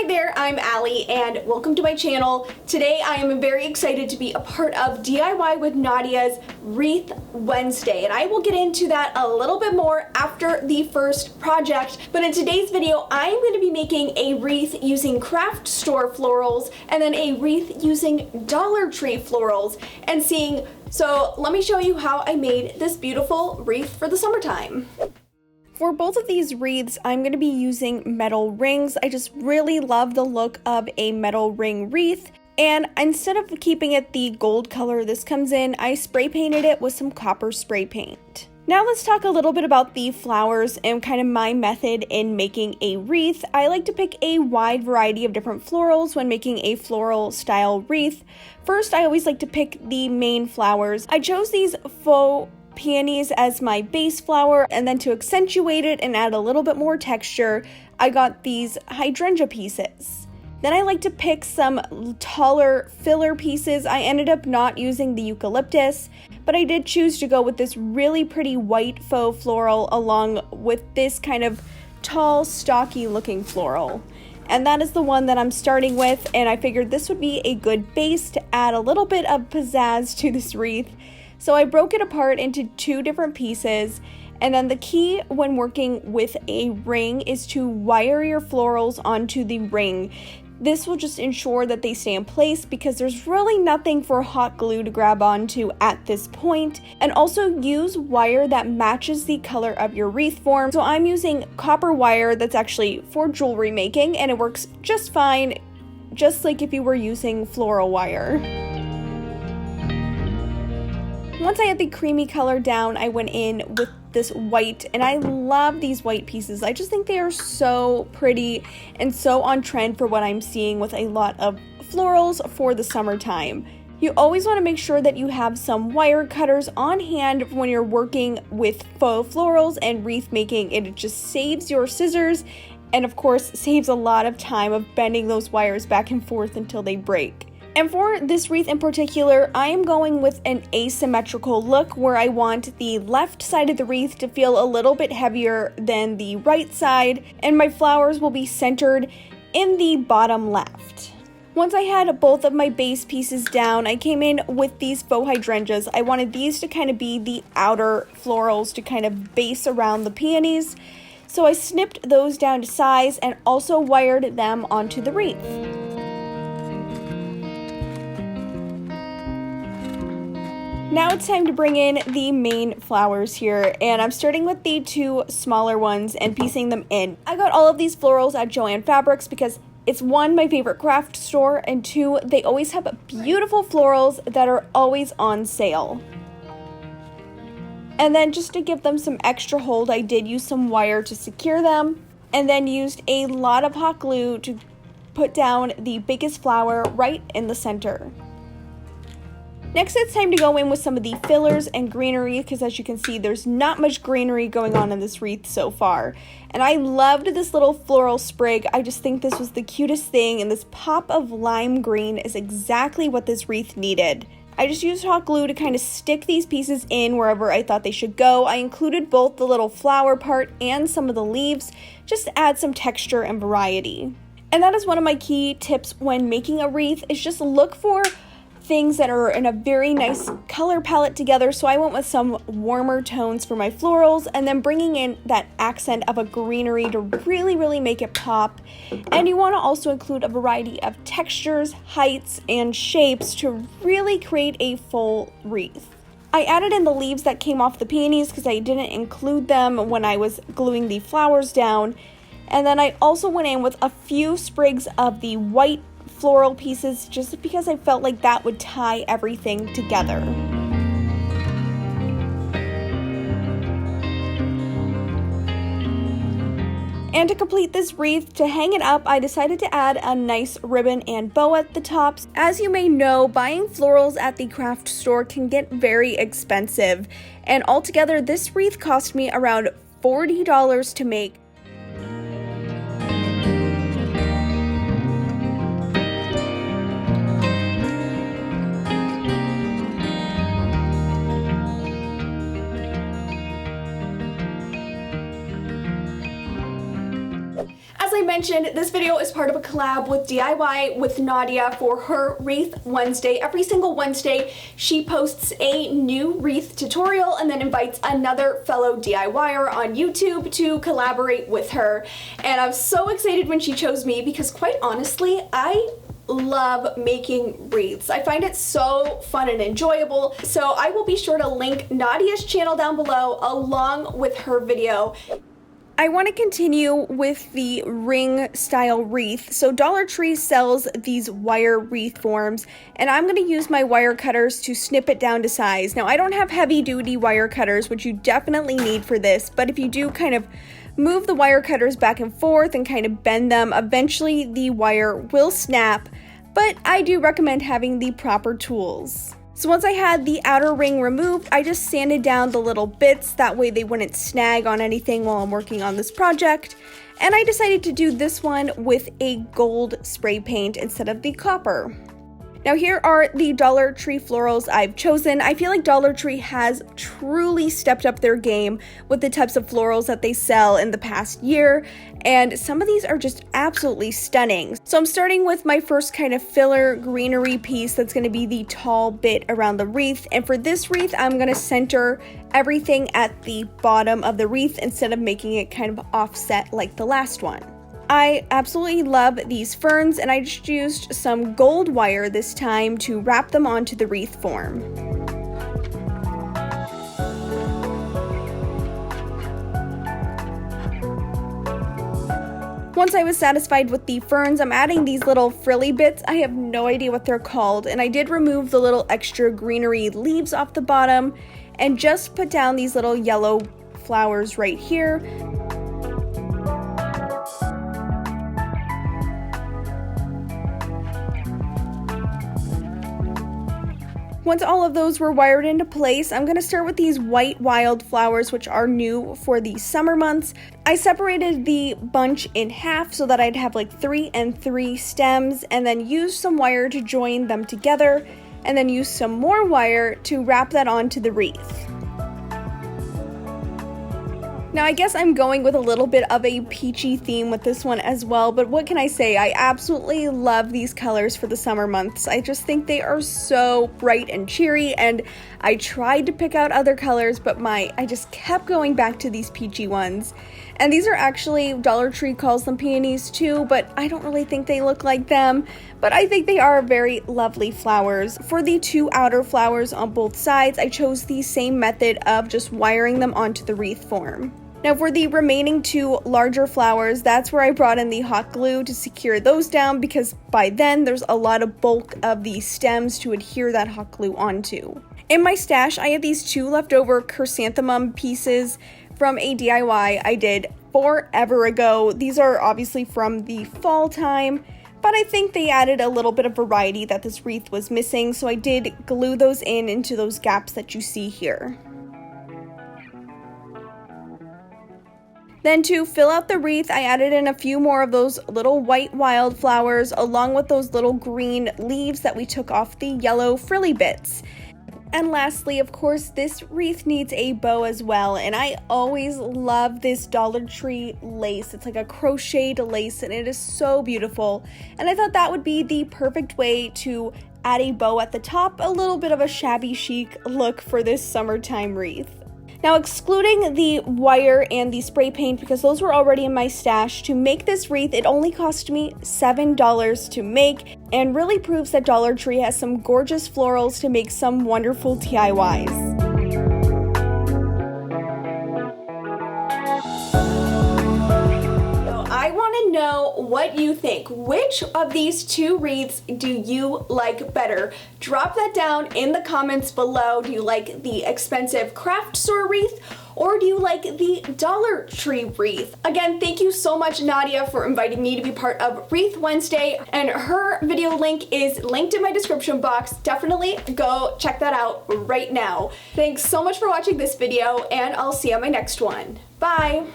Hi there, I'm Allie and welcome to my channel. Today I am very excited to be a part of DIY with Nadia's Wreath Wednesday, and I will get into that a little bit more after the first project. But in today's video, I am going to be making a wreath using craft store florals and then a wreath using Dollar Tree florals and seeing, so let me show you how I made this beautiful wreath for the summertime. For both of these wreaths, I'm going to be using metal rings. I just really love the look of a metal ring wreath. And instead of keeping it the gold color this comes in, I spray painted it with some copper spray paint. Now let's talk a little bit about the flowers and kind of my method in making a wreath. I like to pick a wide variety of different florals when making a floral style wreath. First, I always like to pick the main flowers. I chose these faux peonies as my base flower, and then to accentuate it and add a little bit more texture, I got these hydrangea pieces. Then I like to pick some taller filler pieces. I ended up not using the eucalyptus, but I did choose to go with this really pretty white faux floral along with this kind of tall, stocky looking floral. And that is the one that I'm starting with, and I figured this would be a good base to add a little bit of pizzazz to this wreath. So I broke it apart into two different pieces, and then the key when working with a ring is to wire your florals onto the ring. This will just ensure that they stay in place because there's really nothing for hot glue to grab onto at this point. And also use wire that matches the color of your wreath form. So I'm using copper wire that's actually for jewelry making, and it works just fine, just like if you were using floral wire. Once I had the creamy color down, I went in with this white, and I love these white pieces. I just think they are so pretty and so on trend for what I'm seeing with a lot of florals for the summertime. You always want to make sure that you have some wire cutters on hand when you're working with faux florals and wreath making. It just saves your scissors and of course saves a lot of time of bending those wires back and forth until they break. And for this wreath in particular, I am going with an asymmetrical look where I want the left side of the wreath to feel a little bit heavier than the right side, and my flowers will be centered in the bottom left. Once I had both of my base pieces down, I came in with these faux hydrangeas. I wanted these to kind of be the outer florals to kind of base around the peonies. So I snipped those down to size and also wired them onto the wreath. Now it's time to bring in the main flowers here, and I'm starting with the two smaller ones and piecing them in. I got all of these florals at Joann Fabrics because it's one, my favorite craft store, and two, they always have beautiful florals that are always on sale. And then just to give them some extra hold, I did use some wire to secure them, and then used a lot of hot glue to put down the biggest flower right in the center. Next, it's time to go in with some of the fillers and greenery because as you can see, there's not much greenery going on in this wreath so far. And I loved this little floral sprig. I just think this was the cutest thing, and this pop of lime green is exactly what this wreath needed. I just used hot glue to kind of stick these pieces in wherever I thought they should go. I included both the little flower part and some of the leaves just to add some texture and variety. And that is one of my key tips when making a wreath is just look for things that are in a very nice color palette together. So I went with some warmer tones for my florals and then bringing in that accent of a greenery to really make it pop. And you want to also include a variety of textures, heights, and shapes to really create a full wreath. I added in the leaves that came off the peonies because I didn't include them when I was gluing the flowers down. And then I also went in with a few sprigs of the white floral pieces just because I felt like that would tie everything together. And to complete this wreath, to hang it up, I decided to add a nice ribbon and bow at the tops. As you may know, buying florals at the craft store can get very expensive, and altogether this wreath cost me around $40 to make. I mentioned, this video is part of a collab with DIY with Nadia for her Wreath Wednesday. Every single Wednesday, she posts a new wreath tutorial and then invites another fellow DIYer on YouTube to collaborate with her. And I was so excited when she chose me because, quite honestly, I love making wreaths. I find it so fun and enjoyable. So I will be sure to link Nadia's channel down below along with her video. I want to continue with the ring style wreath. So Dollar Tree sells these wire wreath forms, and I'm going to use my wire cutters to snip it down to size. Now, I don't have heavy duty wire cutters, which you definitely need for this, but if you do kind of move the wire cutters back and forth and kind of bend them, eventually the wire will snap, but I do recommend having the proper tools. So once I had the outer ring removed, I just sanded down the little bits, that way they wouldn't snag on anything while I'm working on this project. And I decided to do this one with a gold spray paint instead of the copper. Now here are the Dollar Tree florals I've chosen. I feel like Dollar Tree has truly stepped up their game with the types of florals that they sell in the past year, and some of these are just absolutely stunning. So I'm starting with my first kind of filler greenery piece that's going to be the tall bit around the wreath, and for this wreath I'm going to center everything at the bottom of the wreath instead of making it kind of offset like the last one. I absolutely love these ferns, and I just used some gold wire this time to wrap them onto the wreath form. Once I was satisfied with the ferns, I'm adding these little frilly bits. I have no idea what they're called, and I did remove the little extra greenery leaves off the bottom and just put down these little yellow flowers right here. Once all of those were wired into place, I'm going to start with these white wildflowers, which are new for the summer months. I separated the bunch in half so that I'd have like 3 and 3 stems, and then used some wire to join them together, and then used some more wire to wrap that onto the wreath. Now I guess I'm going with a little bit of a peachy theme with this one as well, but what can I say? I absolutely love these colors for the summer months. I just think they are so bright and cheery, and I tried to pick out other colors, but I just kept going back to these peachy ones. And these are actually, Dollar Tree calls them peonies too, but I don't really think they look like them. But I think they are very lovely flowers. For the 2 outer flowers on both sides, I chose the same method of just wiring them onto the wreath form. Now for the remaining 2 larger flowers, that's where I brought in the hot glue to secure those down, because by then there's a lot of bulk of the stems to adhere that hot glue onto. In my stash, I have these 2 leftover chrysanthemum pieces from a DIY I did forever ago. These are obviously from the fall time, but I think they added a little bit of variety that this wreath was missing, so I did glue those into those gaps that you see here. Then to fill out the wreath, I added in a few more of those little white wildflowers along with those little green leaves that we took off the yellow frilly bits. And lastly, of course, this wreath needs a bow as well, and I always love this Dollar Tree lace. It's like a crocheted lace, and it is so beautiful, and I thought that would be the perfect way to add a bow at the top, a little bit of a shabby chic look for this summertime wreath. Now, excluding the wire and the spray paint, because those were already in my stash, to make this wreath, it only cost me $7 to make, and really proves that Dollar Tree has some gorgeous florals to make some wonderful DIYs. I want to know what you think. Which of these 2 wreaths do you like better? Drop that down in the comments below. Do you like the expensive craft store wreath, or do you like the Dollar Tree wreath? Again, thank you so much, Nadia, for inviting me to be part of Wreath Wednesday, and her video link is linked in my description box. Definitely go check that out right now. Thanks so much for watching this video, and I'll see you on my next one. Bye!